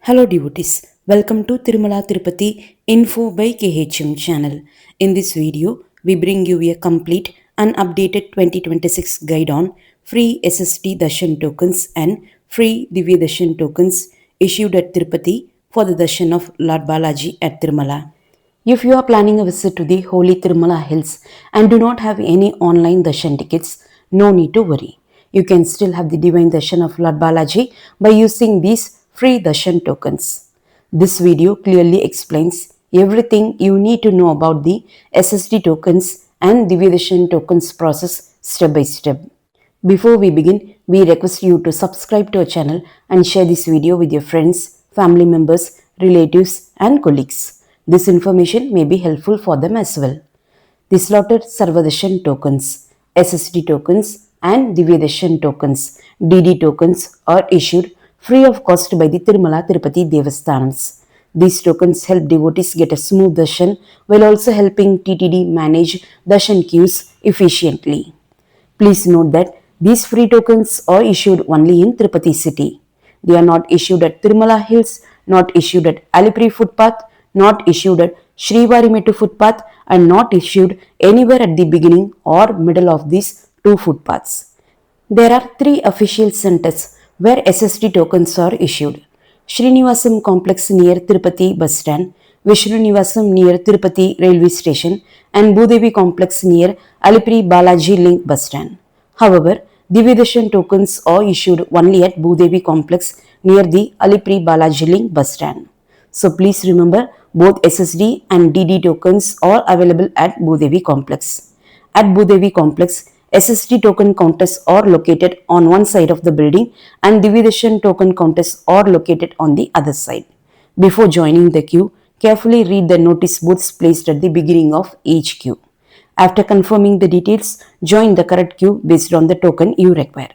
Hello devotees, welcome to Tirumala Tirupati Info by KHM channel. In this video, we bring you a complete and updated 2026 guide on free SSD Darshan tokens and free Divya Darshan tokens issued at Tirupati for the Darshan of Lord Balaji at Tirumala. If you are planning a visit to the holy Tirumala hills and do not have any online darshan tickets, no need to worry. You can still have the divine darshan of Lord Balaji by using these free darshan tokens. This video clearly explains everything you need to know about the SSD tokens and Divyadarshan tokens process step by step. Before we begin, we request you to subscribe to our channel and share this video with your friends, family members, relatives and colleagues. This information may be helpful for them as well. The slotted Sarvadarshan tokens, SSD tokens and Divyadarshan tokens, DD tokens are issued free of cost by the Tirumala Tirupati Devasthanams. These tokens help devotees get a smooth darshan while also helping TTD manage darshan queues efficiently. Please note that these free tokens are issued only in Tirupati city. They are not issued at Tirumala Hills, not issued at Alipri footpath, not issued at Srivari Mettu footpath and not issued anywhere at the beginning or middle of these two footpaths. There are three official centers where SSD tokens are issued. Srinivasam complex near Tirupati bus stand, Vishnu Nivasam near Tirupati railway station and Bhudevi complex near Alipri Balaji link bus stand. However, Divyadarshan tokens are issued only at Bhudevi complex near the Alipri Balaji link bus stand. So please remember, both SSD and DD tokens are available at Bhudevi complex. At Bhudevi complex, SSD token counters are located on one side of the building and Divyadarshan token counters are located on the other side. Before joining the queue, carefully read the notice boards placed at the beginning of each queue. After confirming the details, join the correct queue based on the token you require.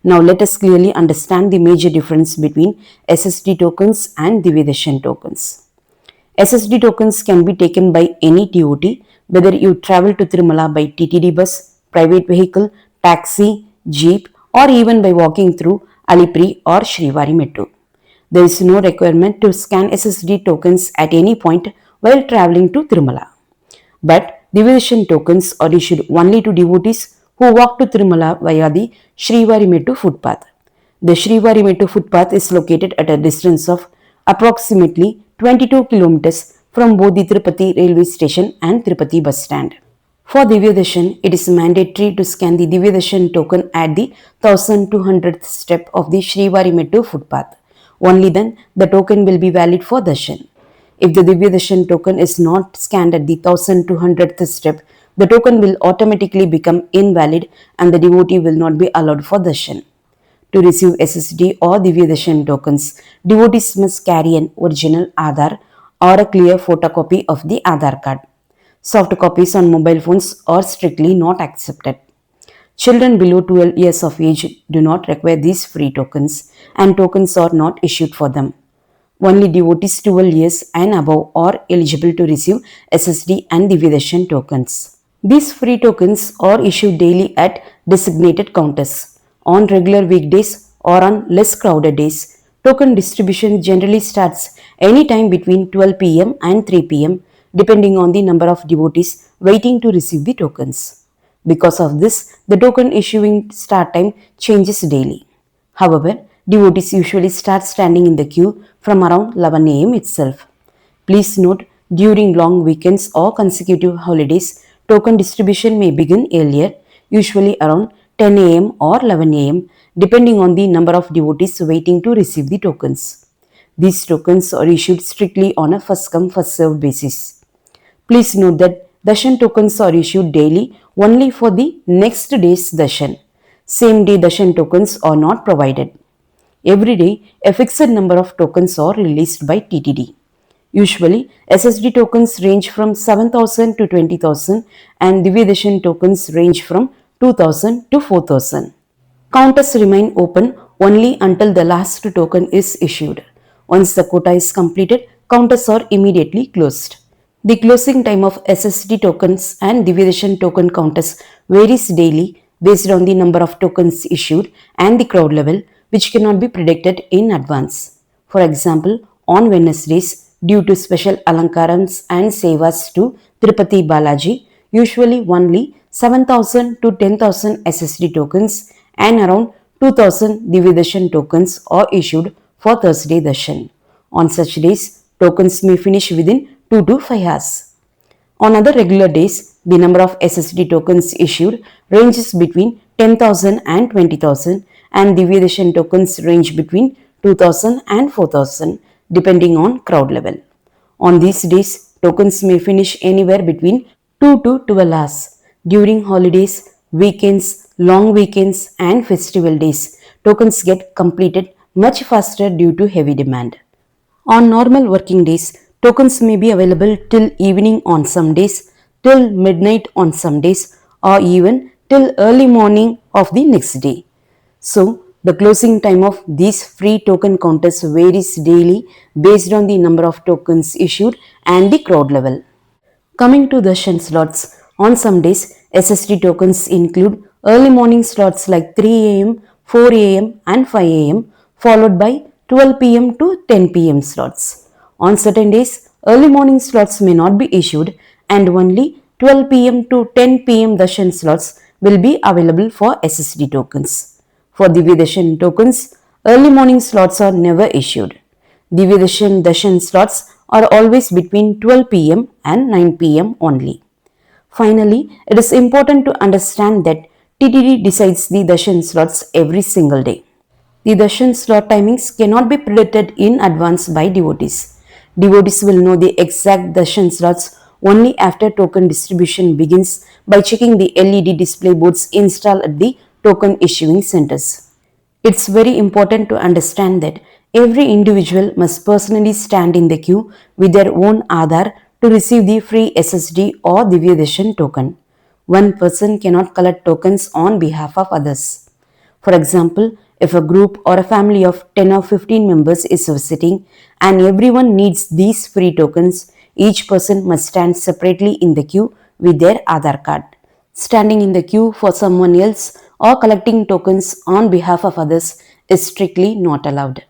Now let us clearly understand the major difference between SSD tokens and Divyadarshan tokens. SSD tokens can be taken by any devotee, whether you travel to Tirumala by TTD bus, private vehicle, taxi, jeep or even by walking through Alipri or Srivari Mettu. There is no requirement to scan SSD tokens at any point while traveling to Tirumala. But Divyadarshan tokens are issued only to devotees who walk to Tirumala via the Srivari Mettu footpath. The Srivari Mettu footpath is located at a distance of approximately 22 kilometers from both the Tirupati railway station and Tirupati bus stand. For Divyadarshan, it is mandatory to scan the Divyadarshan token at the 1200th step of the Srivari Mettu footpath. Only then the token will be valid for darshan. If the Divyadarshan token is not scanned at the 1200th step, the token will automatically become invalid and the devotee will not be allowed for darshan. To receive SSD or Divyadarshan tokens, devotees must carry an original Aadhaar or a clear photocopy of the Aadhaar card. Soft copies on mobile phones are strictly not accepted. Children below 12 years of age do not require these free tokens and tokens are not issued for them. Only devotees 12 years and above are eligible to receive SSD and Divyadarshan tokens. These free tokens are issued daily at designated counters. On regular weekdays or on less crowded days, token distribution generally starts anytime between 12 pm and 3 pm depending on the number of devotees waiting to receive the tokens. Because of this, the token issuing start time changes daily. However, devotees usually start standing in the queue from around 11 am itself. Please note, during long weekends or consecutive holidays, token distribution may begin earlier, usually around 10 am or 11 am, depending on the number of devotees waiting to receive the tokens. These tokens are issued strictly on a first come first served basis. Please note that darshan tokens are issued daily only for the next day's darshan. Same day darshan tokens are not provided. Every day, a fixed number of tokens are released by TTD. Usually, SSD tokens range from 7,000 to 20,000 and Divyadarshan tokens range from 2,000 to 4,000. Counters remain open only until the last token is issued. Once the quota is completed, counters are immediately closed. The closing time of SSD tokens and Divyadarshan token counters varies daily based on the number of tokens issued and the crowd level, which cannot be predicted in advance. For example, on Wednesdays, due to special alankarams and sevas to Tirupati Balaji, usually only 7,000 to 10,000 SSD tokens and around 2,000 Divyadarshan tokens are issued for Thursday darshan. On such days, tokens may finish within 2 to 5 hours. On other regular days, the number of SSD tokens issued ranges between 10,000 and 20,000, and Divyadarshan tokens range between 2,000 and 4,000 depending on crowd level. On these days, tokens may finish anywhere between 2 to 12 hours. During holidays, weekends, long weekends and festival days, tokens get completed much faster due to heavy demand. On normal working days, tokens may be available till evening on some days, till midnight on some days, or even till early morning of the next day. So, the closing time of these free token counters varies daily based on the number of tokens issued and the crowd level. Coming to darshan slots, on some days SSD tokens include early morning slots like 3 am, 4 am and 5 am followed by 12 pm to 10 pm slots. On certain days, early morning slots may not be issued and only 12 pm to 10 pm darshan slots will be available for SSD tokens. For Divyadarshan tokens, early morning slots are never issued. Divyadarshan darshan slots are always between 12 pm and 9 pm only. Finally, it is important to understand that TTD decides the darshan slots every single day. The darshan slot timings cannot be predicted in advance by devotees. Devotees will know the exact darshan slots only after token distribution begins by checking the LED display boards installed at the token issuing centers. It's very important to understand that every individual must personally stand in the queue with their own Aadhaar to receive the free SSD or Divyadarshan token. One person cannot collect tokens on behalf of others. For example, if a group or a family of 10 or 15 members is visiting and everyone needs these free tokens, each person must stand separately in the queue with their Aadhaar card. Standing in the queue for someone else or collecting tokens on behalf of others is strictly not allowed.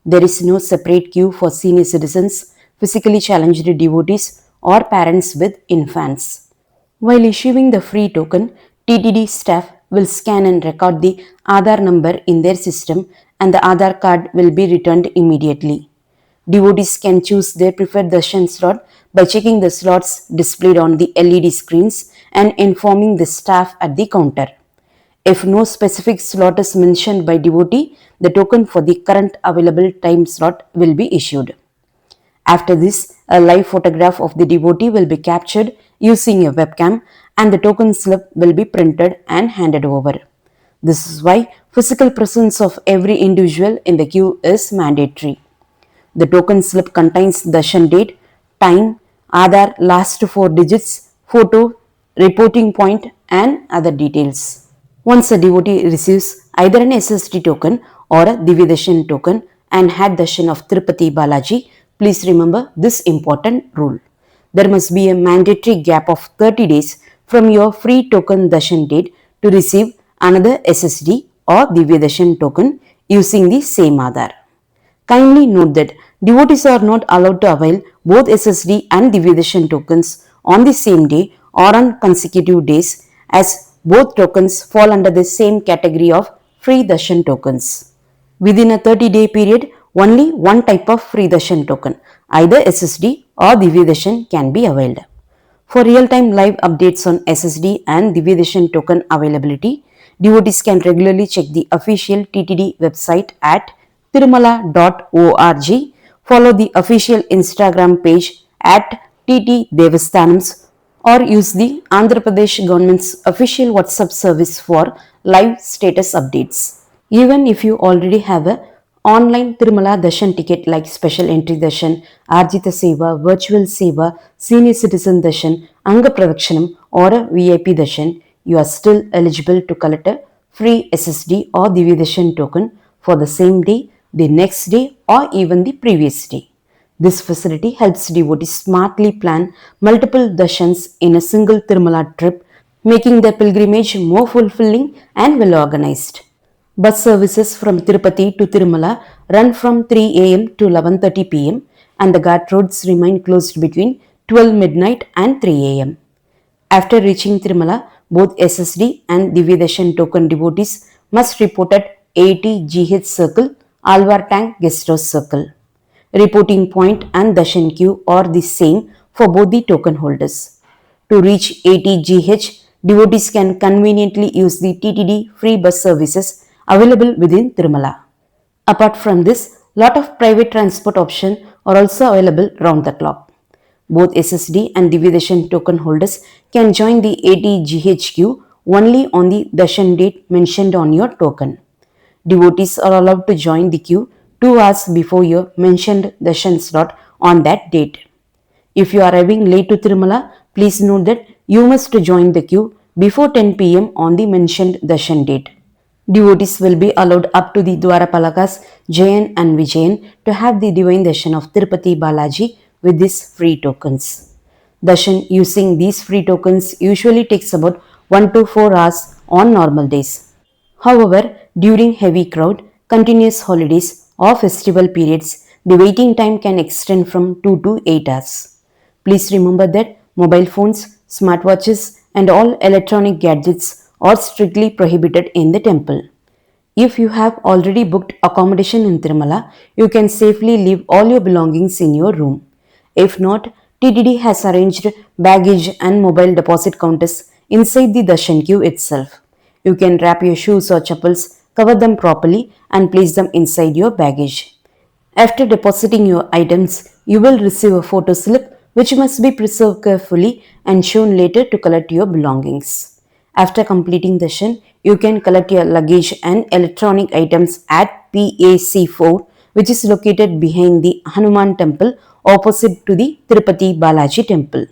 There is no separate queue for senior citizens, physically challenged devotees, or parents with infants. While issuing the free token, TTD staff will scan and record the Aadhaar number in their system and the Aadhaar card will be returned immediately. Devotees can choose their preferred darshan slot by checking the slots displayed on the LED screens and informing the staff at the counter. If no specific slot is mentioned by devotee, the token for the current available time slot will be issued. After this, a live photograph of the devotee will be captured using a webcam and the token slip will be printed and handed over. This is why physical presence of every individual in the queue is mandatory. The token slip contains darshan date, time, Aadhaar last 4 digits, photo, reporting point and other details. Once a devotee receives either an SSD token or a Divyadarshan token and had darshan of Tirupati Balaji, please remember this important rule. There must be a mandatory gap of 30 days from your free token darshan date to receive another SSD or Divyadarshan token using the same Aadhaar. Kindly note that devotees are not allowed to avail both SSD and Divyadarshan tokens on the same day or on consecutive days, as both tokens fall under the same category of free darshan tokens. Within a 30-day period, only one type of free darshan token, either SSD or Divyadarshan, can be availed. For real-time live updates on SSD and Divyadarshan token availability, devotees can regularly check the official TTD website at tirumala.org, follow the official Instagram page at TT Devasthanams, or use the Andhra Pradesh government's official WhatsApp service for live status updates. Even if you already have a online Tirumala Darshan ticket like Special Entry Darshan, Arjita Seva, Virtual Seva, Senior Citizen Darshan, Anga Pradakshanam or a VIP Darshan, you are still eligible to collect a free SSD or Divyadarshan token for the same day, the next day or even the previous day. This facility helps devotees smartly plan multiple darshans in a single Tirumala trip, making their pilgrimage more fulfilling and well organized. Bus services from Tirupati to Tirumala run from 3 am to 11:30 pm and the ghat roads remain closed between 12 midnight and 3 am. After reaching Tirumala, both SSD and Divyadarshan Token devotees must report at ATGH Circle, Alvar Tank Guest House Circle. Reporting point and Darshan queue are the same for both the token holders. To reach ATGH, devotees can conveniently use the TTD free bus services available within Tirumala. Apart from this, lot of private transport options are also available round the clock. Both SSD and Divyadarshan token holders can join the ATGH queue only on the Darshan date mentioned on your token. Devotees are allowed to join the queue 2 hours before your mentioned Darshan slot on that date. If you are arriving late to Tirumala, please note that you must join the queue before 10 pm on the mentioned Darshan date. Devotees will be allowed up to the Dwarapalakas Jayan and Vijayan to have the divine darshan of Tirupati Balaji with these free tokens. Darshan using these free tokens usually takes about 1 to 4 hours on normal days. However, during heavy crowd, continuous holidays or festival periods, the waiting time can extend from 2 to 8 hours. Please remember that mobile phones, smartwatches, and all electronic gadgets are strictly prohibited in the temple. If you have already booked accommodation in Tirumala, you can safely leave all your belongings in your room. If not, TTD has arranged baggage and mobile deposit counters inside the darshan queue itself. You can wrap your shoes or chappals, cover them properly, and place them inside your baggage. After depositing your items, you will receive a photo slip which must be preserved carefully and shown later to collect your belongings. After completing the darshan, you can collect your luggage and electronic items at PAC4, which is located behind the Hanuman temple opposite to the Tirupati Balaji temple.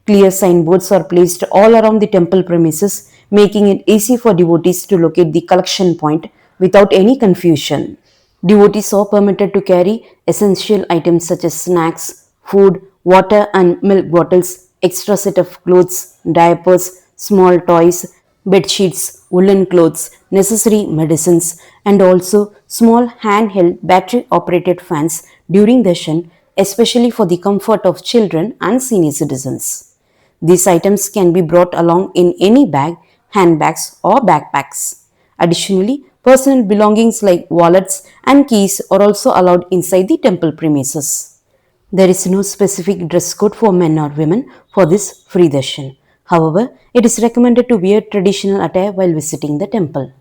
Clear signboards are placed all around the temple premises, making it easy for devotees to locate the collection point without any confusion. Devotees are permitted to carry essential items such as snacks, food, water and milk bottles, extra set of clothes, diapers, small toys, bed sheets, woolen clothes, necessary medicines, and also small handheld battery operated fans during the darshan, especially for the comfort of children and senior citizens. These items can be brought along in any bag, handbags, or backpacks. Additionally, personal belongings like wallets and keys are also allowed inside the temple premises. There is no specific dress code for men or women for this free darshan. However, it is recommended to wear traditional attire while visiting the temple.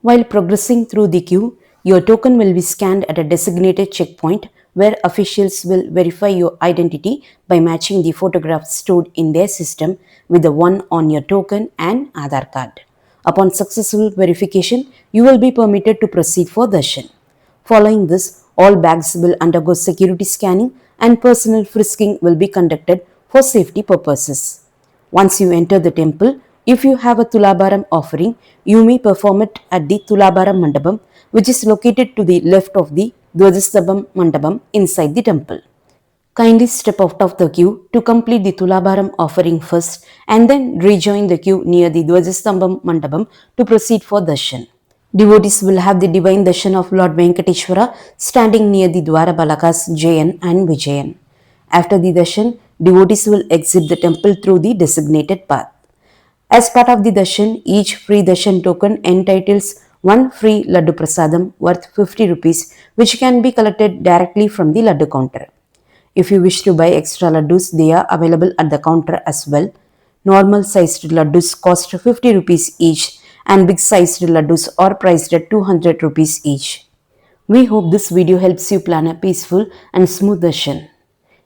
While progressing through the queue, your token will be scanned at a designated checkpoint where officials will verify your identity by matching the photograph stored in their system with the one on your token and Aadhaar card. Upon successful verification, you will be permitted to proceed for darshan. Following this, all bags will undergo security scanning and personal frisking will be conducted for safety purposes. Once you enter the temple, if you have a Tulabaram offering, you may perform it at the Tulabaram Mandapam, which is located to the left of the Dwajasthabam Mandapam inside the temple. Kindly step out of the queue to complete the Tulabaram offering first and then rejoin the queue near the Dwajastambam Mandapam to proceed for darshan. Devotees will have the divine darshan of Lord Venkateswara standing near the Dwara Balakas Jayan and Vijayan. After the darshan, devotees will exit the temple through the designated path. As part of the darshan, each free darshan token entitles one free laddu prasadam worth 50 rupees, which can be collected directly from the laddu counter. If you wish to buy extra laddus, they are available at the counter as well. Normal sized laddus cost 50 rupees each and big sized laddus are priced at 200 rupees each. We hope this video helps you plan a peaceful and smooth darshan.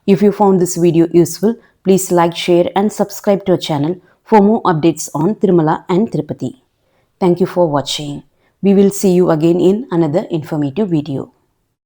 If you found this video useful, please like, share and subscribe to our channel for more updates on Tirumala and Tirupati. Thank you for watching. We will see you again in another informative video.